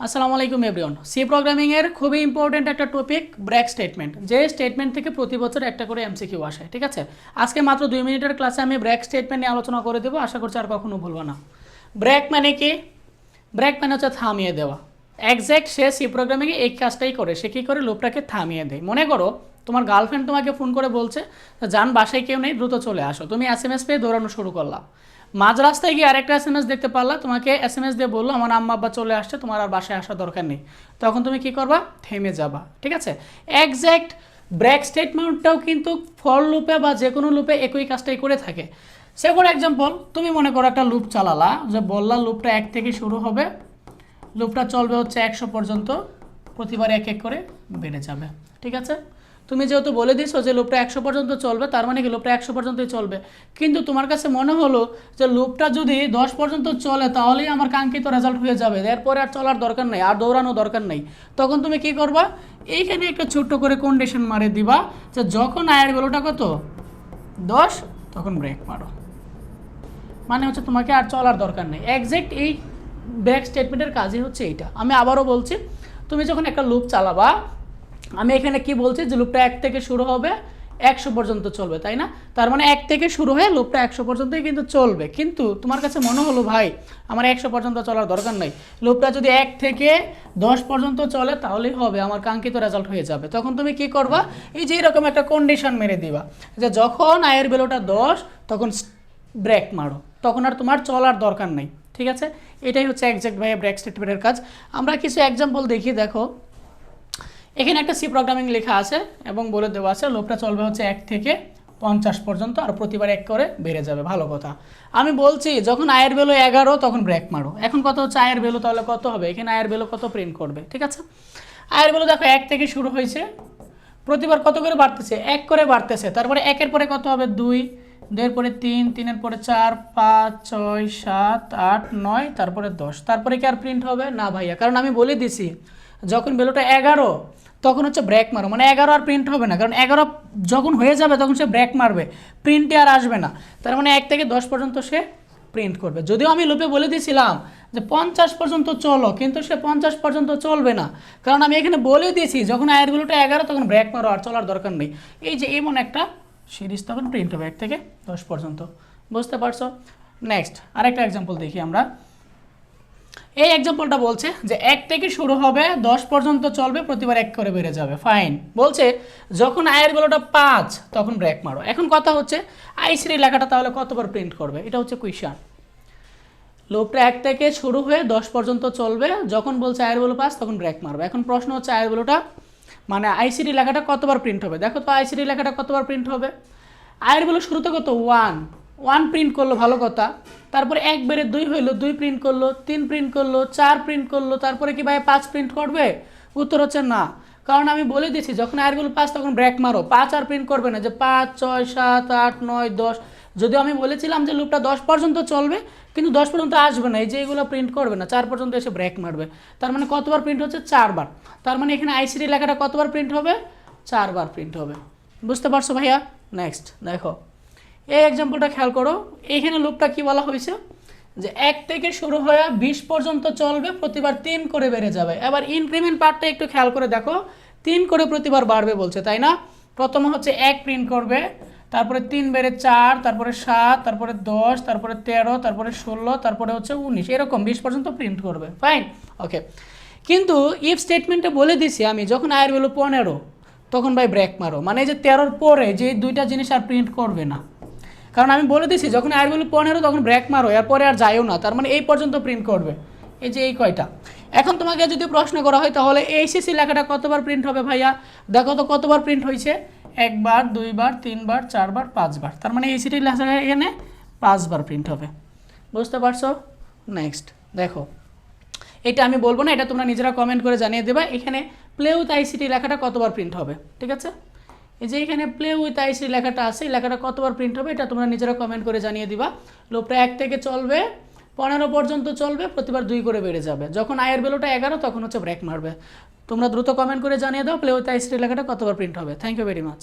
আসসালামু আলাইকুম everyone. C programming এর খুবই ইম্পর্টেন্ট একটা টপিক ব্রেক স্টেটমেন্ট, যে স্টেটমেন্ট থেকে প্রতি বছর একটা করে এমসিকিউ আসে। ঠিক আছে, আজকে মাত্র 2 মিনিটের ক্লাসে আমি ব্রেক স্টেটমেন্ট নিয়ে আলোচনা করে দেবো, আশা করছি আর কখনো ভুলবো না। ব্রেক মানে কি? ব্রেক মানে হচ্ছে থামিয়ে দেওয়া। একজ্যাক্ট সে সি প্রোগ্রামিংয়ে এই কাজটাই করে। সে কী করে? লুপটাকে থামিয়ে দেয়। মনে করো তোমার গার্লফ্রেন্ড তোমাকে ফোন করে বলছে যান বাসায় কেউ নেই, দ্রুত চলে আসো। তুমি এসএমএস পেয়ে দৌড়ানো শুরু করলা। মাঝ রাস্তায় গিয়ে আরেকটা এসএমএস দেখতে পারলা, তোমাকে এসএমএস দিয়ে বললো আমার আম্মা আব্বা চলে আসছে, তোমার আর বাসায় আসার দরকার নেই। তখন তুমি কি করবা? থেমে যাবা। ঠিক আছে, একজ্যাক্ট ব্রেক স্টেটমেন্টটাও কিন্তু ফর লুপে বা যে কোনো লুপে একই কাজটাই করে থাকে। সেকেন্ড এক্সাম্পল, তুমি মনে করো একটা লুপ চালালা, যে বললা লুপটা 1 থেকে শুরু হবে, লুপটা চলবে হচ্ছে 100 পর্যন্ত, প্রতিবার এক এক করে বেড়ে যাবে। ঠিক আছে, তুমি যেহেতু বলে দিছো যে লুপটা 100 পর্যন্ত চলবে, তার মানে কি লুপটা 100 পর্যন্তই চলবে। কিন্তু তোমার কাছে মনে হলো যে লুপটা যদি 10 পর্যন্ত চলে তাহলেই আমার কাঙ্ক্ষিত রেজাল্ট হয়ে যাবে, এরপরে আর চলার দরকার নেই, আর দৌড়ানো দরকার নেই। তখন তুমি কি করবা? এইখানে একটা ছোট্ট করে কন্ডিশন মারে দিবা যে যখন আয়ের ভ্যালুটা কত 10 তখন ব্রেক মারো। মানে হচ্ছে তোমাকে আর চলার দরকার নেই। একজ্যাক্ট এই ব্রেক স্টেটমেন্টের কাজই হচ্ছে এইটা। আমি আবারও বলছি, তুমি যখন একটা লুপ চালাবা, আমি এখানে কি বলছি যে লুপটা 1 থেকে শুরু হবে 100 পর্যন্ত চলবে, তাই না? তার মানে 1 থেকে শুরু হয়ে লুপটা 100 পর্যন্তই কিন্তু চলবে। কিন্তু তোমার কাছে মনে হলো ভাই আমার 100 পর্যন্ত চলার দরকার নেই, লুপটা যদি 1 থেকে 10 পর্যন্ত চলে তাহলেই হবে, আমার কাঙ্ক্ষিত রেজাল্ট হয়ে যাবে। তখন তুমি কি করবা? এই যে এরকম একটা কন্ডিশন মেরে দিবা যে যখন আয়ের ভ্যালুটা 10 তখন ব্রেক মারো, তখন আর তোমার চলার দরকার নেই। ঠিক আছে, এটাই হচ্ছে একজ্যাক্ট ভাবে ব্রেক স্টেটমেন্টের কাজ। আমরা কিছু এক্সাম্পল দেখি। দেখো এখানে একটা সি প্রোগ্রামিং লেখা আছে এবং বলে দেওয়া আছে লুপটা চলবে হচ্ছে 1 থেকে 50 পর্যন্ত, আর প্রতিবার 1 করে বেড়ে যাবে। ভালো কথা। আমি বলছি যখন আয়ের ভ্যালু 11 তখন ব্রেক মারো। এখন কত হচ্ছে আয়ের ভ্যালু, তাহলে কত হবে? এখানে আয়ের ভ্যালু কত প্রিন্ট করবে? ঠিক আছে, আয়ের ভ্যালু দেখো 1 থেকে শুরু হয়েছে, প্রতিবার কত করে বাড়তেছে? 1 করে বাড়তেছে। তারপরে 1-এর পরে কত হবে? 2, 2-এর পরে 3, 3-এর পরে 4, 5, 6, 7, 8, 9, তারপরে 10। তারপরে কি আর প্রিন্ট হবে না ভাইয়া? কারণ আমি বলে দিছি যখন ভ্যালুটা 11 তখন হচ্ছে ব্রেক মারো, মানে 11 আর প্রিন্ট হবে না, কারণ 11 যখন হয়ে যাবে তখন সে ব্রেক মারবে, প্রিন্টে আর আসবে না। তার মানে 1 থেকে 10 পর্যন্ত সে প্রিন্ট করবে। যদিও আমি লুপে বলে দিয়েছিলাম যে 50 পর্যন্ত চলো, কিন্তু সে 50 পর্যন্ত চলবে না, কারণ আমি এখানে বলে দিয়েছি যখন আয়ের ভ্যালুটা 11 তখন ব্রেক মারো, আর চলার দরকার নেই। এই যে এমন একটা সিরিজ তখন প্রিন্ট হবে 1 থেকে 10 পর্যন্ত। বুঝতে পারছো? নেক্সট আরেকটা এক্সাম্পল দেখি আমরা। এই এক্সাম্পলটা বলছে যে 1 থেকে শুরু হবে 10 পর্যন্ত চলবে, প্রতিবার 1 করে বেড়ে যাবে। ফাইন। বলছে যখন আয়ের ভ্যালুটা 5 তখন ব্রেক মারো। এখন কথা হচ্ছে আইসির লেখাটা তাহলে কতবার প্রিন্ট করবে? এটা হচ্ছে কুইশন। লুপটা 1 থেকে শুরু হয়ে 10 পর্যন্ত চলবে, যখন বলছে আয়ের ভ্যালু 5 তখন ব্রেক মারবে। এখন প্রশ্ন হচ্ছে আয়ের ভ্যালুটা মানে আইসিডি লেখাটা কতবার প্রিন্ট হবে? দেখো তো আইসিডি লেখাটা কতবার প্রিন্ট হবে? আয়ের ভ্যালু শুরুতে কত? 1 প্রিন্ট করলো, ভালো কথা। তারপরে 1 বেড়ে 2 হইলো, 2 প্রিন্ট করলো, 3 প্রিন্ট করলো, 4 প্রিন্ট করলো, তারপরে কি ভাই 5 প্রিন্ট করবে? উত্তর হচ্ছে না, কারণ আমি বলে দিয়েছি যখন আয়ের ভ্যালু 5 তখন ব্রেক মারো। 5 আর প্রিন্ট করবে না, যে 5, 6, 7, 8, 9, 10। যদিও আমি বলেছিলাম যে লুপটা 10 পর্যন্ত চলবে, কিন্তু 10 পর্যন্ত আসবে না, এই যে এগুলো প্রিন্ট করবে না, 4 পর্যন্ত এসে ব্রেক মারবে। তার মানে কতবার প্রিন্ট হচ্ছে? 4 বার। তার মানে এখানে আইসিডি লেখাটা কতবার প্রিন্ট হবে? 4 বার প্রিন্ট হবে। বুঝতে পারছো ভাইয়া? নেক্সট দেখো এই এক্সাম্পলটা খেয়াল করো। এইখানে লুপটা কি বলা হয়েছে যে 1 থেকে শুরু হয়ে 20 পর্যন্ত চলবে, প্রতিবার 3 করে বেড়ে যাবে। এবার ইনক্রিমেন্ট পার্টটা একটু খেয়াল করে দেখো, 3 করে প্রতিবার বাড়বে বলছে, তাই না? প্রথমে হচ্ছে 1 প্রিন্ট করবে, তারপরে 3 বেড়ে 4, তারপরে 7, তারপরে 10, তারপরে 13, তারপরে 16, তারপরে হচ্ছে 19, এরকম 20 পর্যন্ত প্রিন্ট করবে। ফাইন, ওকে। কিন্তু ইফ স্টেটমেন্টে বলে দিছি আমি যখন আয়ের ভ্যালু 15 তখন ভাই ব্রেক মারো, মানে যে 13-র পরে যে দুইটা জিনিস আর প্রিন্ট করবে না, কারণ আমি বলে দিছি যখন আয়ের ভ্যালু 15 তখন ব্রেক মারো, এরপরে আর যাইও না। তার মানে এই পর্যন্ত প্রিন্ট করবে, এই যে এই কয়টা। এখন তোমাকে যদি প্রশ্ন করা হয় তাহলে এইচএসসি লেখাটা কতবার প্রিন্ট হবে ভাইয়া? দেখো তো কতবার প্রিন্ট হয়েছে? 1 বার, 2 বার, 3 বার, 4 বার, 5 বার। তার মানে এইচএসসি লেখাটা এখানে 5 বার প্রিন্ট হবে। বুঝতে পারছো? নেক্সট দেখো, এটা আমি বলবো না, এটা তোমরা নিজেরা কমেন্ট করে জানিয়ে দেবা। এখানে প্লে উইথ আইসিটি লেখাটা কতবার প্রিন্ট হবে? ঠিক আছে, এই যে এখানে প্লে উইথ আইসি লেখাটা আছে, এই লেখাটা কতবার প্রিন্ট হবে এটা তোমরা নিজেরা কমেন্ট করে জানিয়ে দিবা। লুপটা 1 থেকে চলবে 15 পর্যন্ত চলবে, প্রতিবার 2 করে বেড়ে যাবে। যখন আয়ের ভ্যালুটা 11 তখন হচ্ছে ব্রেক মারবে। তোমরা দ্রুত কমেন্ট করে জানিয়ে দাও প্লে উইথ আইসি লেখাটা কতবার প্রিন্ট হবে। Thank you very much.